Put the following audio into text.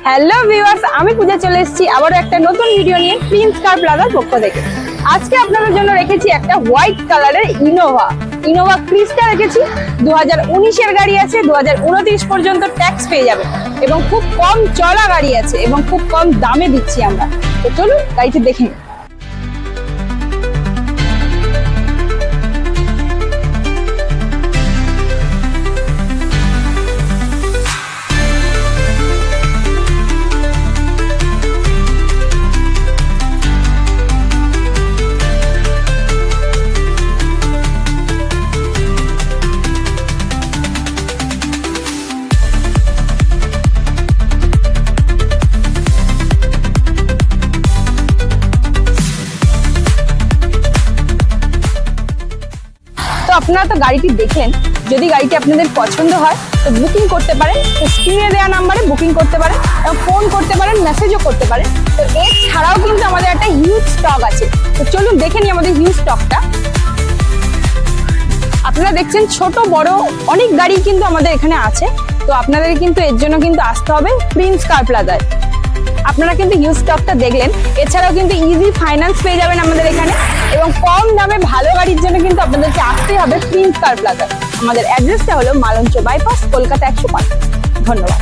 Hello viewers, আমি পূজা চলে এসেছি আবারও একটা নতুন ভিডিও নিয়ে প্রিন্স কার প্লাজার পক্ষ থেকে। আজকে আপনাদের জন্য রেখেছি একটা হোয়াইট কালারের ইনোভা ক্রিস্টা রেখেছি। 2019-এর গাড়ি আছে, 2029 পর্যন্ত ট্যাক্স পেয়ে যাবে এবং খুব কম চলা গাড়ি আছে এবং খুব কম দামে দিচ্ছি আমরা। তো চলুন গাড়িটি দেখে নিই। তো আপনারা তো গাড়িটি দেখলেন। যদি গাড়িটি আপনাদের পছন্দ হয় তো বুকিং করতে পারেন, তো স্ক্রিনে দেওয়া নাম্বারে বুকিং করতে পারেন এবং ফোন করতে পারেন, মেসেজও করতে পারেন। তো এছাড়াও কিন্তু আমাদের একটা হিউজ স্টক আছে। তো চলুন দেখে নিই আমাদের হিউজ স্টকটা। আপনারা দেখছেন ছোট বড় অনেক গাড়ি কিন্তু আমাদের এখানে আছে। তো আপনাদের কিন্তু এর জন্য কিন্তু আসতে হবে প্রিন্স কার প্লাজায়। আপনারা কিন্তু হিউজ স্টকটা দেখলেন। এছাড়াও কিন্তু ইজি ফাইন্যান্স পেয়ে যাবেন আমাদের এখানে এবং কম দামে ভালো গাড়ির জন্য কিন্তু আপনাদেরকে আসতে হবে প্রিন্স কার প্লাজা। আমাদের অ্যাড্রেসটা হলো মালঞ্চ বাইপাস, কলকাতা 105। ধন্যবাদ।